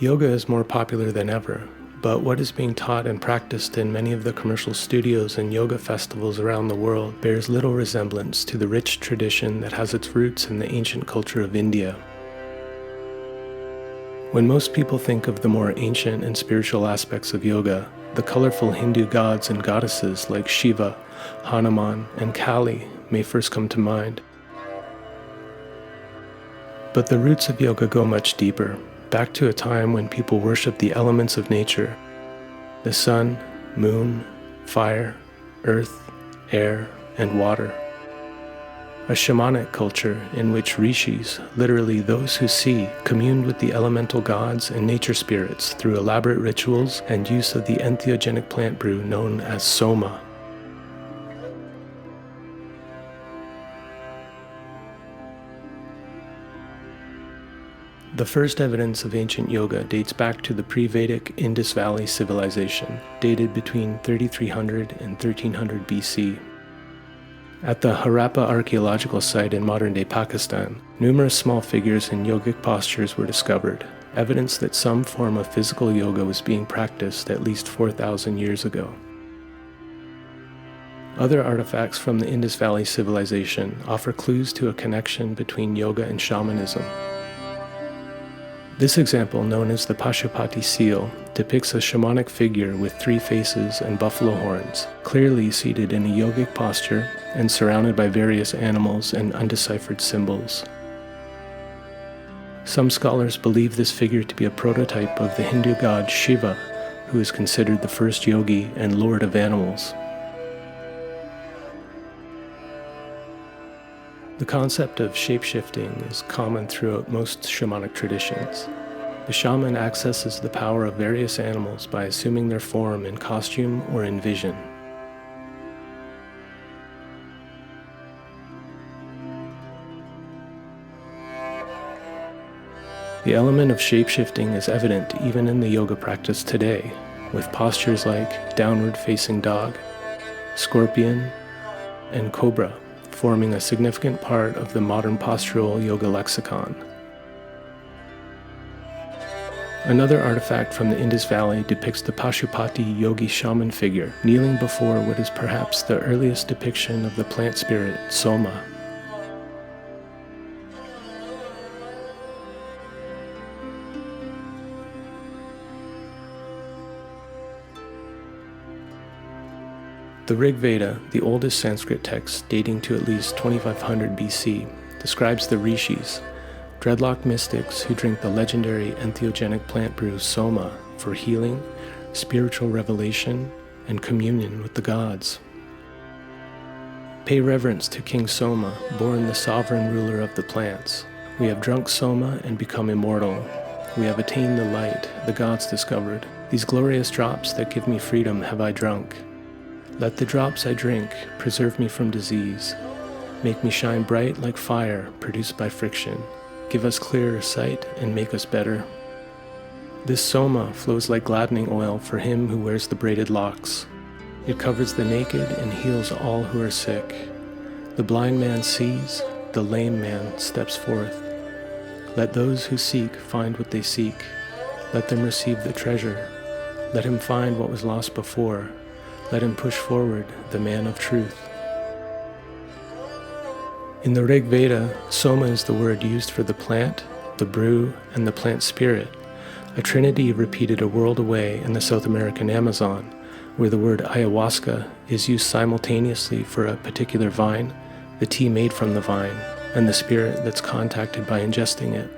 Yoga is more popular than ever, but what is being taught and practiced in many of the commercial studios and yoga festivals around the world bears little resemblance to the rich tradition that has its roots in the ancient culture of India. When most people think of the more ancient and spiritual aspects of yoga, the colorful Hindu gods and goddesses like Shiva, Hanuman, and Kali may first come to mind. But the roots of yoga go much deeper, back to a time when people worshipped the elements of nature: the sun, moon, fire, earth, air, and water. A shamanic culture in which rishis, literally those who see, communed with the elemental gods and nature spirits through elaborate rituals and use of the entheogenic plant brew known as Soma. The first evidence of ancient yoga dates back to the pre-Vedic Indus Valley civilization, dated between 3300 and 1300 BC. At the Harappa archaeological site in modern-day Pakistan, numerous small figures in yogic postures were discovered, evidence that some form of physical yoga was being practiced at least 4,000 years ago. Other artifacts from the Indus Valley civilization offer clues to a connection between yoga and shamanism. This example, known as the Pashupati seal, depicts a shamanic figure with 3 faces and buffalo horns, clearly seated in a yogic posture and surrounded by various animals and undeciphered symbols. Some scholars believe this figure to be a prototype of the Hindu god Shiva, who is considered the first yogi and lord of animals. The concept of shapeshifting is common throughout most shamanic traditions. The shaman accesses the power of various animals by assuming their form in costume or in vision. The element of shapeshifting is evident even in the yoga practice today, with postures like downward-facing dog, scorpion, and cobra forming a significant part of the modern postural yoga lexicon. Another artifact from the Indus Valley depicts the Pashupati yogi shaman figure kneeling before what is perhaps the earliest depiction of the plant spirit, Soma. The Rig Veda, the oldest Sanskrit text dating to at least 2500 BC, describes the rishis, dreadlock mystics who drink the legendary entheogenic plant brew Soma for healing, spiritual revelation, and communion with the gods. Pay reverence to King Soma, born the sovereign ruler of the plants. We have drunk Soma and become immortal. We have attained the light the gods discovered. These glorious drops that give me freedom have I drunk. Let the drops I drink preserve me from disease. Make me shine bright like fire produced by friction. Give us clearer sight and make us better. This Soma flows like gladdening oil for him who wears the braided locks. It covers the naked and heals all who are sick. The blind man sees, the lame man steps forth. Let those who seek find what they seek. Let them receive the treasure. Let him find what was lost before. Let him push forward, the man of truth. In the Rig Veda, Soma is the word used for the plant, the brew, and the plant spirit, a trinity repeated a world away in the South American Amazon, where the word ayahuasca is used simultaneously for a particular vine, the tea made from the vine, and the spirit that's contacted by ingesting it.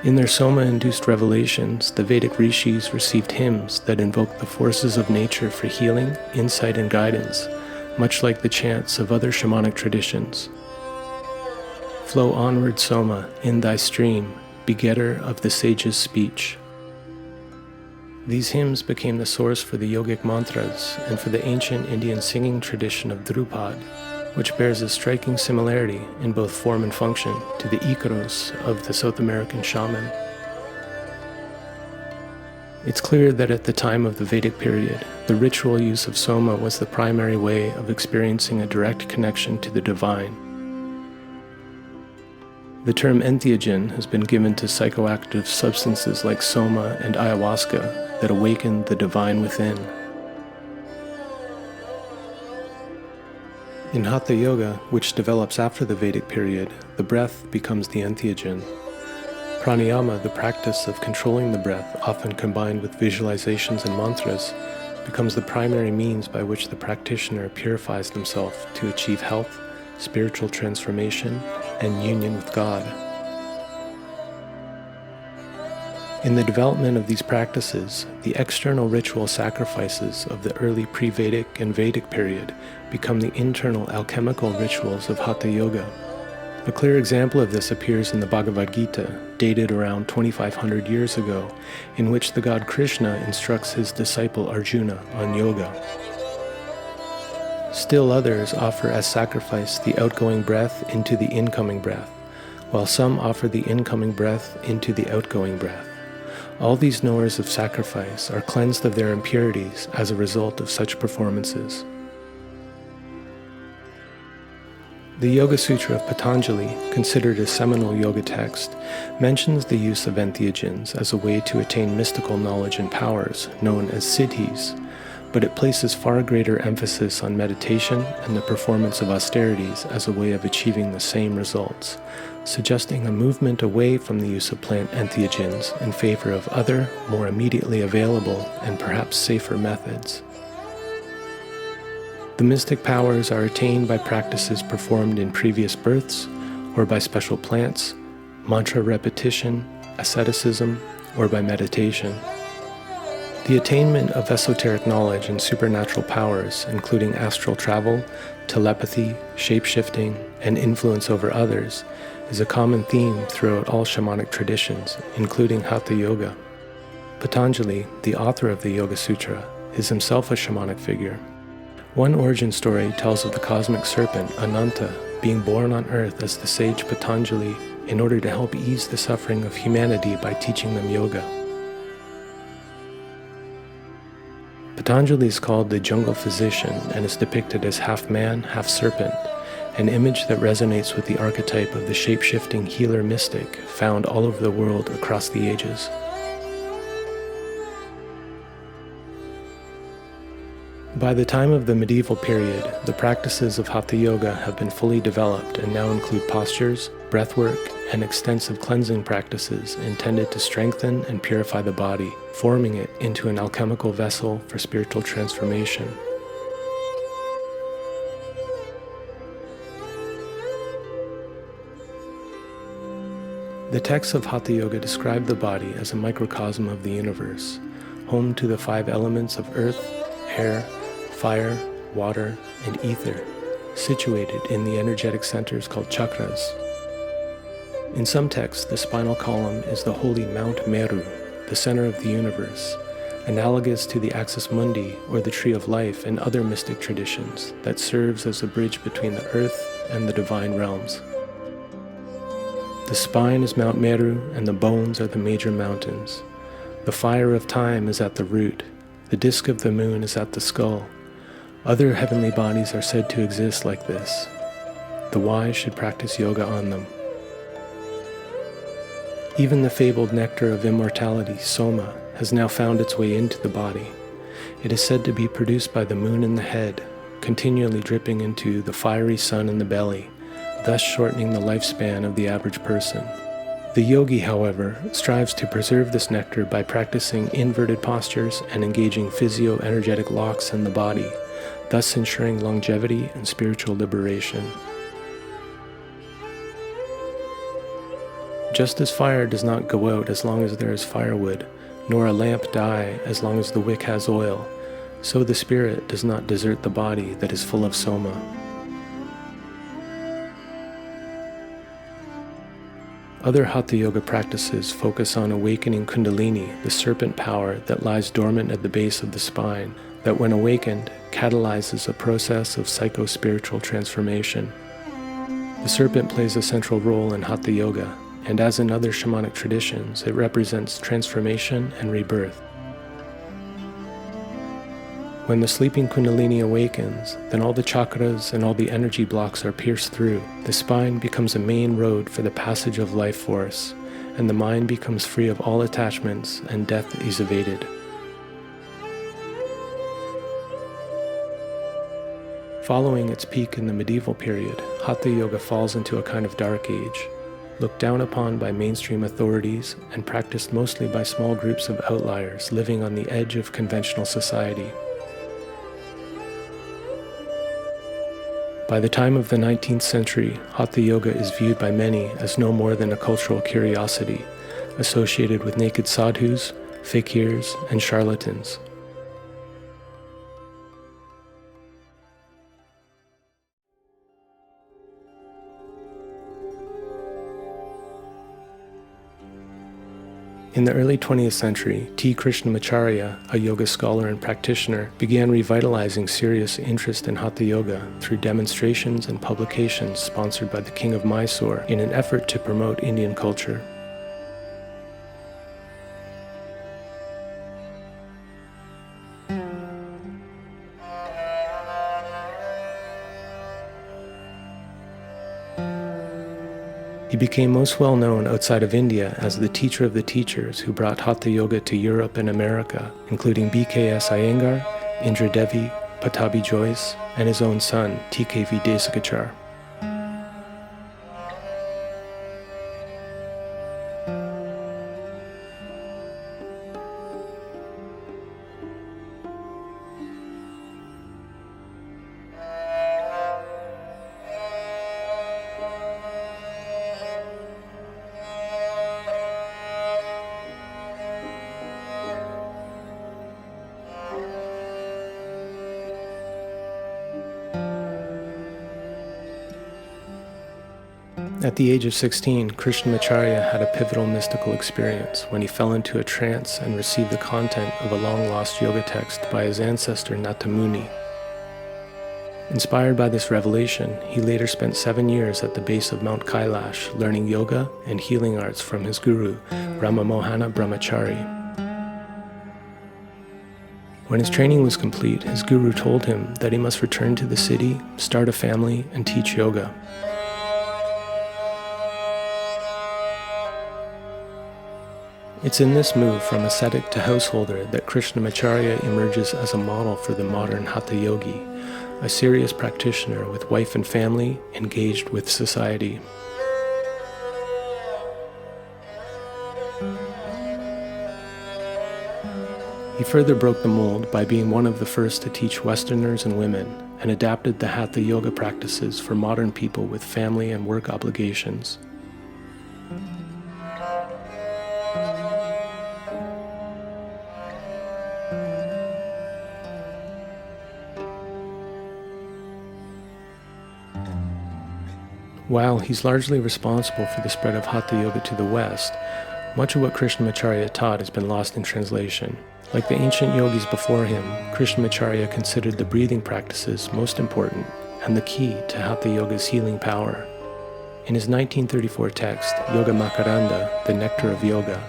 In their Soma-induced revelations, the Vedic rishis received hymns that invoked the forces of nature for healing, insight, and guidance, much like the chants of other shamanic traditions. Flow onward, Soma, in thy stream, begetter of the sage's speech. These hymns became the source for the yogic mantras and for the ancient Indian singing tradition of Drupad, which bears a striking similarity in both form and function to the Icaros of the South American shaman. It's clear that at the time of the Vedic period, the ritual use of Soma was the primary way of experiencing a direct connection to the divine. The term entheogen has been given to psychoactive substances like Soma and ayahuasca that awaken the divine within. In hatha yoga, which develops after the Vedic period, the breath becomes the entheogen. Pranayama, the practice of controlling the breath, often combined with visualizations and mantras, becomes the primary means by which the practitioner purifies themselves to achieve health, spiritual transformation, and union with God. In the development of these practices, the external ritual sacrifices of the early pre-Vedic and Vedic period become the internal alchemical rituals of hatha yoga. A clear example of this appears in the Bhagavad Gita, dated around 2,500 years ago, in which the god Krishna instructs his disciple Arjuna on yoga. Still others offer as sacrifice the outgoing breath into the incoming breath, while some offer the incoming breath into the outgoing breath. All these knowers of sacrifice are cleansed of their impurities as a result of such performances. The Yoga Sutra of Patanjali, considered a seminal yoga text, mentions the use of entheogens as a way to attain mystical knowledge and powers, known as siddhis, but it places far greater emphasis on meditation and the performance of austerities as a way of achieving the same results, suggesting a movement away from the use of plant entheogens in favor of other, more immediately available and perhaps safer methods. The mystic powers are attained by practices performed in previous births, or by special plants, mantra repetition, asceticism, or by meditation. The attainment of esoteric knowledge and supernatural powers, including astral travel, telepathy, shape-shifting, and influence over others, is a common theme throughout all shamanic traditions, including hatha yoga. Patanjali, the author of the Yoga Sutra, is himself a shamanic figure. One origin story tells of the cosmic serpent, Ananta, being born on earth as the sage Patanjali in order to help ease the suffering of humanity by teaching them yoga. Patanjali is called the jungle physician and is depicted as half man, half serpent, an image that resonates with the archetype of the shape-shifting healer mystic found all over the world across the ages. By the time of the medieval period, the practices of hatha yoga have been fully developed and now include postures, breathwork, and extensive cleansing practices intended to strengthen and purify the body, forming it into an alchemical vessel for spiritual transformation. The texts of hatha yoga describe the body as a microcosm of the universe, home to the 5 elements of earth, air, fire, water, and ether, situated in the energetic centers called chakras. In some texts, the spinal column is the holy Mount Meru, the center of the universe, analogous to the axis mundi or the tree of life in other mystic traditions that serves as a bridge between the earth and the divine realms. The spine is Mount Meru and the bones are the major mountains. The fire of time is at the root. The disk of the moon is at the skull. Other heavenly bodies are said to exist like this. The wise should practice yoga on them. Even the fabled nectar of immortality, Soma, has now found its way into the body. It is said to be produced by the moon in the head, continually dripping into the fiery sun in the belly, thus shortening the lifespan of the average person. The yogi, however, strives to preserve this nectar by practicing inverted postures and engaging physio-energetic locks in the body, thus ensuring longevity and spiritual liberation. Just as fire does not go out as long as there is firewood, nor a lamp die as long as the wick has oil, so the spirit does not desert the body that is full of Soma. Other hatha yoga practices focus on awakening Kundalini, the serpent power that lies dormant at the base of the spine, that when awakened, catalyzes a process of psycho-spiritual transformation. The serpent plays a central role in hatha yoga, and as in other shamanic traditions, it represents transformation and rebirth. When the sleeping Kundalini awakens, then all the chakras and all the energy blocks are pierced through. The spine becomes a main road for the passage of life force, and the mind becomes free of all attachments, and death is evaded. Following its peak in the medieval period, Hatha Yoga falls into a kind of dark age, looked down upon by mainstream authorities and practiced mostly by small groups of outliers living on the edge of conventional society. By the time of the 19th century, Hatha Yoga is viewed by many as no more than a cultural curiosity, associated with naked sadhus, fakirs, and charlatans. In the early 20th century, T. Krishnamacharya, a yoga scholar and practitioner, began revitalizing serious interest in Hatha Yoga through demonstrations and publications sponsored by the King of Mysore in an effort to promote Indian culture. He became most well known outside of India as the teacher of the teachers who brought Hatha Yoga to Europe and America, including B.K.S. Iyengar, Indra Devi, Patabi Joyce, and his own son, T.K.V. Desikachar. At the age of 16, Krishnamacharya had a pivotal mystical experience when he fell into a trance and received the content of a long-lost yoga text by his ancestor Natamuni. Inspired by this revelation, he later spent 7 years at the base of Mount Kailash learning yoga and healing arts from his guru, Ramamohana Brahmachari. When his training was complete, his guru told him that he must return to the city, start a family, and teach yoga. It's in this move from ascetic to householder that Krishnamacharya emerges as a model for the modern Hatha Yogi, a serious practitioner with wife and family engaged with society. He further broke the mold by being one of the first to teach Westerners and women, and adapted the Hatha Yoga practices for modern people with family and work obligations. While he's largely responsible for the spread of Hatha Yoga to the West, much of what Krishnamacharya taught has been lost in translation. Like the ancient yogis before him, Krishnamacharya considered the breathing practices most important and the key to Hatha Yoga's healing power. In his 1934 text, Yoga Makaranda, the Nectar of Yoga,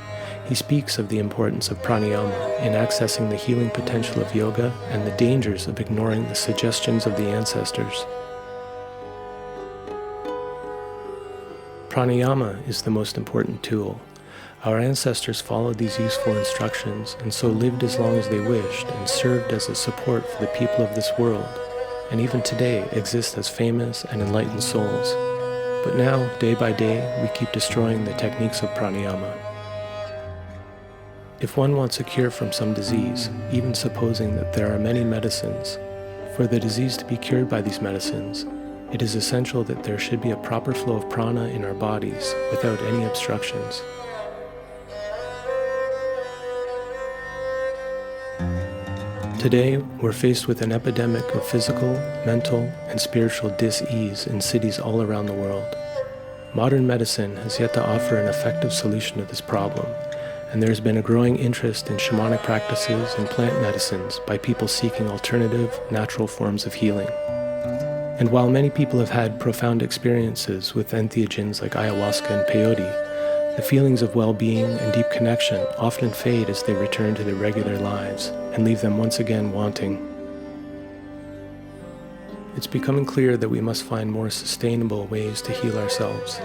he speaks of the importance of pranayama in accessing the healing potential of yoga and the dangers of ignoring the suggestions of the ancestors. Pranayama is the most important tool. Our ancestors followed these useful instructions and so lived as long as they wished and served as a support for the people of this world, and even today exist as famous and enlightened souls. But now, day by day, we keep destroying the techniques of pranayama. If one wants a cure from some disease, even supposing that there are many medicines, for the disease to be cured by these medicines, it is essential that there should be a proper flow of prana in our bodies without any obstructions. Today, we're faced with an epidemic of physical, mental, and spiritual dis-ease in cities all around the world. Modern medicine has yet to offer an effective solution to this problem, and there has been a growing interest in shamanic practices and plant medicines by people seeking alternative, natural forms of healing. And while many people have had profound experiences with entheogens like ayahuasca and peyote, the feelings of well-being and deep connection often fade as they return to their regular lives and leave them once again wanting. it's becoming clear that we must find more sustainable ways to heal ourselves.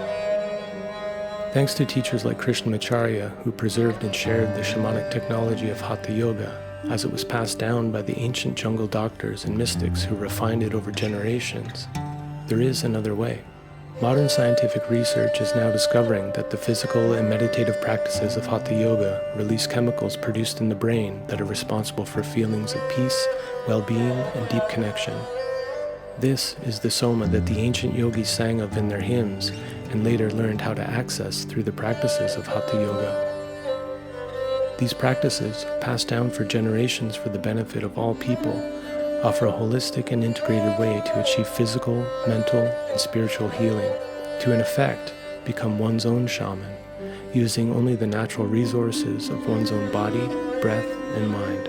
Thanks to teachers like Krishnamacharya, who preserved and shared the shamanic technology of hatha yoga, as it was passed down by the ancient jungle doctors and mystics who refined it over generations, there is another way. Modern scientific research is now discovering that the physical and meditative practices of hatha yoga release chemicals produced in the brain that are responsible for feelings of peace, well-being, and deep connection. This is the Soma that the ancient yogis sang of in their hymns and later learned how to access through the practices of hatha yoga. These practices, passed down for generations for the benefit of all people, offer a holistic and integrated way to achieve physical, mental, and spiritual healing, to in effect become one's own shaman, using only the natural resources of one's own body, breath, and mind.